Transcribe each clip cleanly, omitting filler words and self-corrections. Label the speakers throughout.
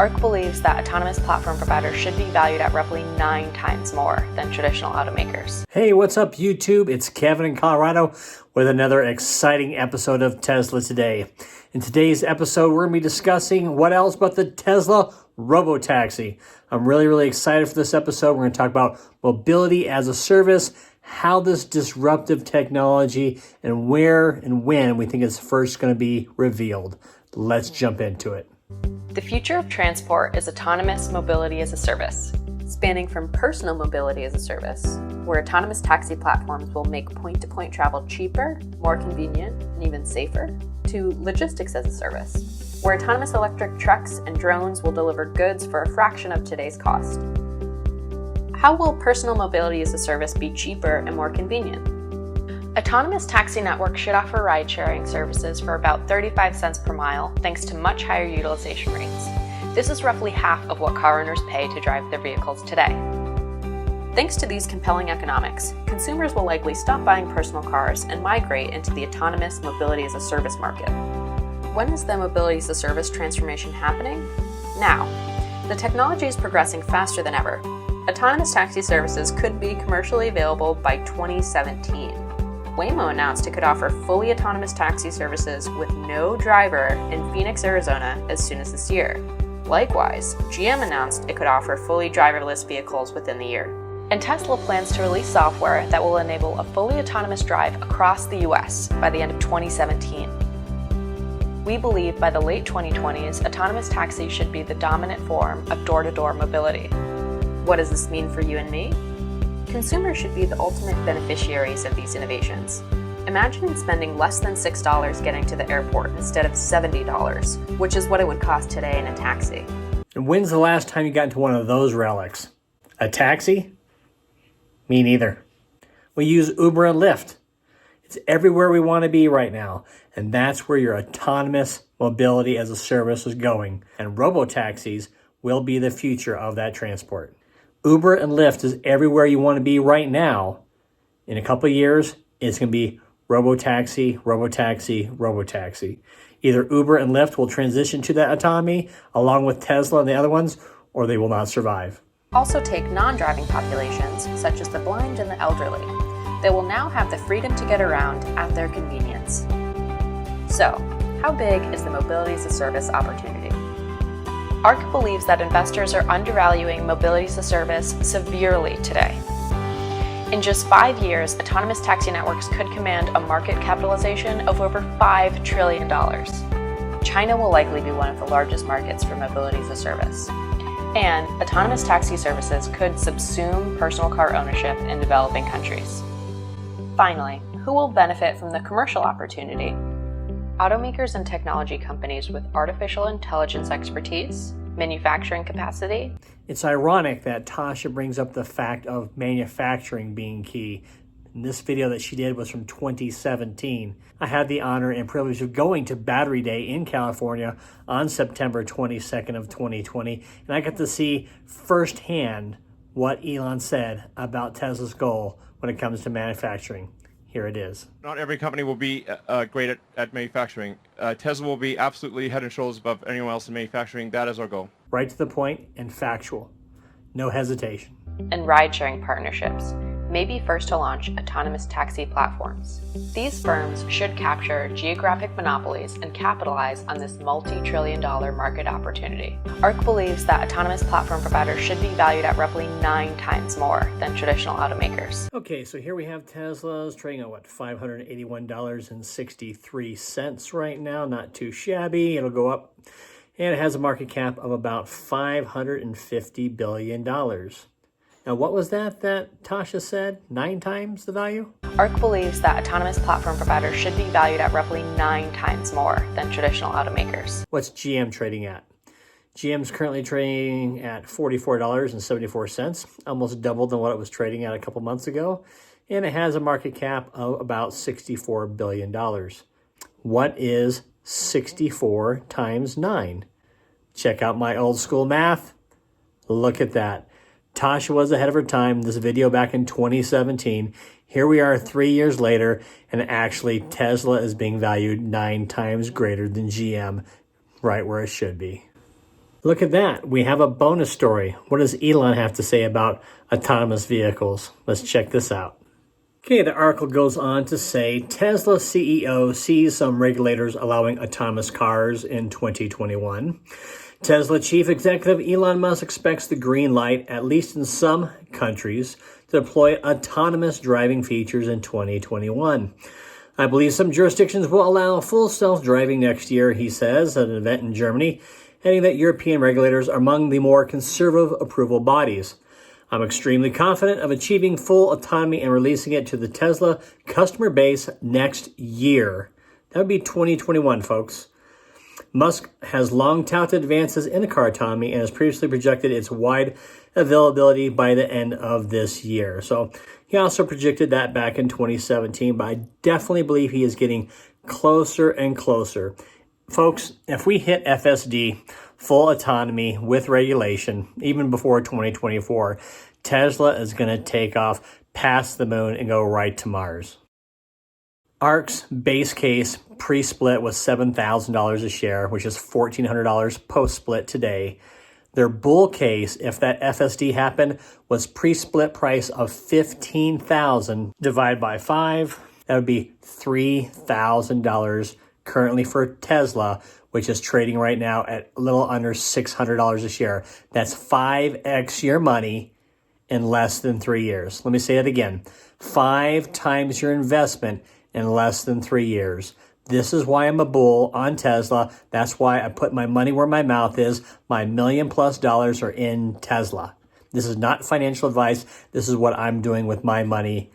Speaker 1: ARC believes that autonomous platform providers should be valued at roughly 9 times more than traditional automakers.
Speaker 2: Hey, what's up, YouTube? It's Kevin in Colorado with another exciting episode of Tesla Today. In today's episode, we're going to be discussing what else but the Tesla RoboTaxi. I'm really excited for this episode. We're going to talk about mobility as a service, how this disruptive technology, and where and when we think it's first going to be revealed. Let's jump into it.
Speaker 1: The future of transport is autonomous mobility as a service, spanning from personal mobility as a service, where autonomous taxi platforms will make point-to-point travel cheaper, more convenient, and even safer, to logistics as a service, where autonomous electric trucks and drones will deliver goods for a fraction of today's cost. How will personal mobility as a service be cheaper and more convenient? Autonomous taxi networks should offer ride-sharing services for about 35 cents per mile, thanks to much higher utilization rates. This is roughly half of what car owners pay to drive their vehicles today. Thanks to these compelling economics, consumers will likely stop buying personal cars and migrate into the autonomous mobility as a service market. When is the mobility as a service transformation happening? Now. The technology is progressing faster than ever. Autonomous taxi services could be commercially available by 2017. Waymo announced it could offer fully autonomous taxi services with no driver in Phoenix, Arizona as soon as this year. Likewise, GM announced it could offer fully driverless vehicles within the year. And Tesla plans to release software that will enable a fully autonomous drive across the US by the end of 2017. We believe by the late 2020s, autonomous taxi should be the dominant form of door-to-door mobility. What does this mean for you and me? Consumers should be the ultimate beneficiaries of these innovations. Imagine spending less than $6 getting to the airport instead of $70, which is what it would cost today in a taxi.
Speaker 2: And when's the last time you got into one of those relics? A taxi? Me neither. We use Uber and Lyft. It's everywhere we want to be right now, and that's where your autonomous mobility as a service is going, and robotaxis will be the future of that transport. Uber and Lyft is everywhere you want to be right now. In a couple of years, it's going to be RoboTaxi, RoboTaxi, RoboTaxi. Either Uber and Lyft will transition to that autonomy along with Tesla and the other ones, or they will not survive.
Speaker 1: Also take non-driving populations, such as the blind and the elderly. They will now have the freedom to get around at their convenience. So, how big is the mobility as a service opportunity? ARC believes that investors are undervaluing mobility as a service severely today. In just 5 years, autonomous taxi networks could command a market capitalization of over $5 trillion. China will likely be one of the largest markets for mobility as a service. And autonomous taxi services could subsume personal car ownership in developing countries. Finally, who will benefit from the commercial opportunity? Automakers and technology companies with artificial intelligence expertise, manufacturing capacity.
Speaker 2: It's ironic that Tasha brings up the fact of manufacturing being key. And this video that she did was from 2017. I had the honor and privilege of going to Battery Day in California on September 22nd of 2020, and I got to see firsthand what Elon said about Tesla's goal when it comes to manufacturing. Here it is.
Speaker 3: Not every company will be great at manufacturing. Tesla will be absolutely head and shoulders above anyone else in manufacturing. That is our goal.
Speaker 2: Right to the point and factual. No hesitation.
Speaker 1: And ride-sharing partnerships may be first to launch autonomous taxi platforms. These firms should capture geographic monopolies and capitalize on this multi-trillion-dollar market opportunity. ARC believes that autonomous platform providers should be valued at roughly 9 times more than traditional automakers.
Speaker 2: Okay, so here we have Tesla's trading at $581.63 right now. Not too shabby. It'll go up. And it has a market cap of about $550 billion. Now, what was that Tasha said? 9 times the value?
Speaker 1: ARC believes that autonomous platform providers should be valued at roughly 9 times more than traditional automakers.
Speaker 2: What's GM trading at? GM's currently trading at $44.74, almost double than what it was trading at a couple months ago, and it has a market cap of about $64 billion. What is 64 times 9? Check out my old school math. Look at that. Tasha was ahead of her time. This video back in 2017. Here we are 3 years later, and actually Tesla is being valued 9 times greater than GM, right where it should be. Look at that. We have a bonus story. What does Elon have to say about autonomous vehicles? Let's check this out. Okay, the article goes on to say Tesla CEO sees some regulators allowing autonomous cars in 2021. Tesla chief executive Elon Musk expects the green light, at least in some countries, to deploy autonomous driving features in 2021. I believe some jurisdictions will allow full self-driving next year, he says, at an event in Germany, adding that European regulators are among the more conservative approval bodies. I'm extremely confident of achieving full autonomy and releasing it to the Tesla customer base next year. That would be 2021, folks. Musk has long touted advances in car autonomy and has previously projected its wide availability by the end of this year. So he also projected that back in 2017, but I definitely believe he is getting closer and closer. Folks, if we hit FSD, full autonomy with regulation, even before 2024, Tesla is going to take off past the moon and go right to Mars. ARK's base case pre-split was $7,000 a share, which is $1,400 post-split today. Their bull case, if that FSD happened, was pre-split price of $15,000 divided by 5. That would be $3,000 currently for Tesla, which is trading right now at a little under $600 a share. That's 5x your money in less than 3 years. Let me say it again. 5 times your investment in less than 3 years. This is why I'm a bull on Tesla. That's why I put my money where my mouth is. My $1 million+ are in Tesla. This is not financial advice. This is what I'm doing with my money.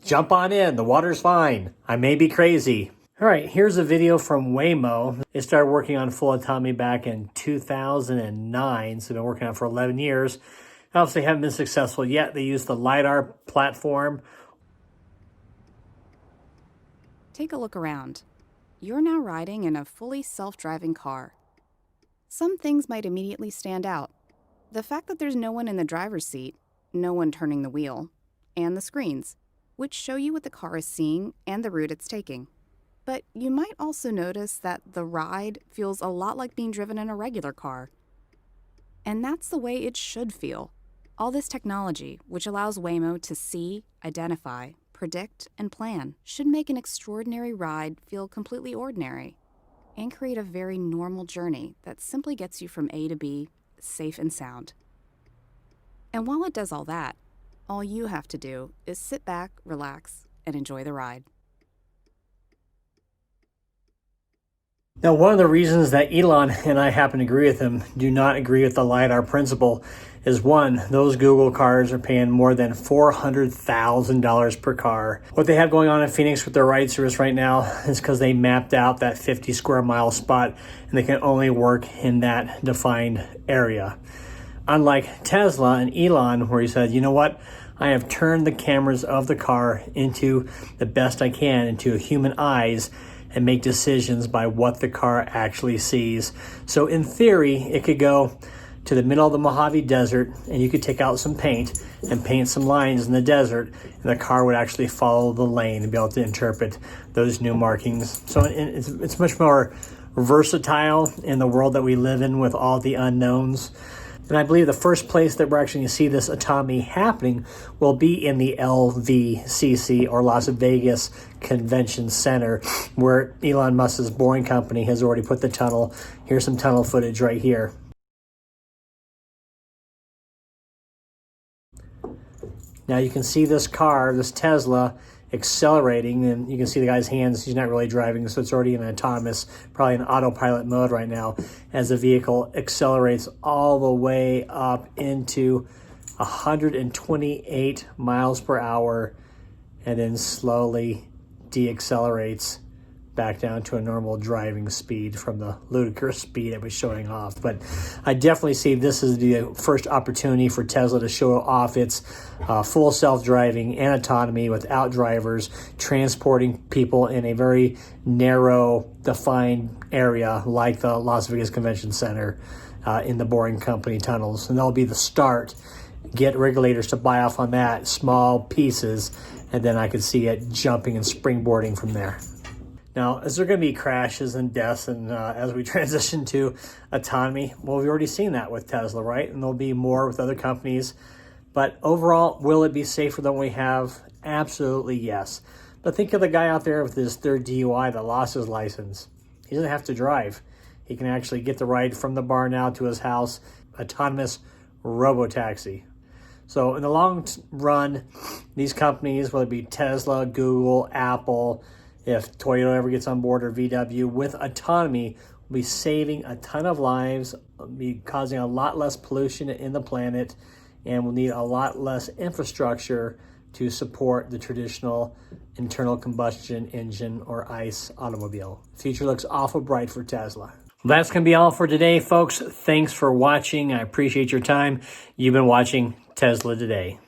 Speaker 2: Jump on in. The water's fine. I may be crazy. All right, here's a video from Waymo. They started working on full autonomy back in 2009, so they've been working on it for 11 years. Obviously, haven't been successful yet. They use the LiDAR platform.
Speaker 4: Take a look around. You're now riding in a fully self-driving car. Some things might immediately stand out. The fact that there's no one in the driver's seat, no one turning the wheel, and the screens, which show you what the car is seeing and the route it's taking. But you might also notice that the ride feels a lot like being driven in a regular car. And that's the way it should feel. All this technology, which allows Waymo to see, identify, predict, and plan, should make an extraordinary ride feel completely ordinary and create a very normal journey that simply gets you from A to B, safe and sound. And while it does all that, all you have to do is sit back, relax, and enjoy the ride.
Speaker 2: Now, one of the reasons that Elon and I happen to agree with him, do not agree with the LiDAR principle, is one, those Google cars are paying more than $400,000 per car. What they have going on in Phoenix with their ride service right now is because they mapped out that 50 square mile spot and they can only work in that defined area. Unlike Tesla and Elon, where he said, you know what? I have turned the cameras of the car into the best I can, into human eyes, and make decisions by what the car actually sees. So in theory, it could go to the middle of the Mojave Desert and you could take out some paint and paint some lines in the desert, and the car would actually follow the lane and be able to interpret those new markings. So it's much more versatile in the world that we live in with all the unknowns. And I believe the first place that we're actually going to see this autonomy happening will be in the LVCC, or Las Vegas Convention Center, where Elon Musk's Boring Company has already put the tunnel. Here's some tunnel footage right here. Now you can see this car, this Tesla, accelerating, and you can see the guy's hands. He's not really driving, so it's already in autonomous, probably in autopilot mode right now, as the vehicle accelerates all the way up into 128 miles per hour and then slowly deaccelerates back down to a normal driving speed from the ludicrous speed it was showing off. But I definitely see this as the first opportunity for Tesla to show off its full self-driving and autonomy without drivers, transporting people in a very narrow, defined area like the Las Vegas Convention Center in the Boring Company tunnels. And that'll be the start. Get regulators to buy off on that, small pieces, and then I could see it jumping and springboarding from there. Now, is there going to be crashes and deaths and as we transition to autonomy? Well, we've already seen that with Tesla, right? And there'll be more with other companies. But overall, will it be safer than we have? Absolutely yes. But think of the guy out there with his third DUI that lost his license. He doesn't have to drive. He can actually get the ride from the bar now to his house. Autonomous RoboTaxi. So in the long run, these companies, whether it be Tesla, Google, Apple, if Toyota ever gets on board, or VW, with autonomy, will be saving a ton of lives, will be causing a lot less pollution in the planet, and will need a lot less infrastructure to support the traditional internal combustion engine or ICE automobile. The future looks awful bright for Tesla. Well, that's going to be all for today, folks. Thanks for watching. I appreciate your time. You've been watching Tesla Today.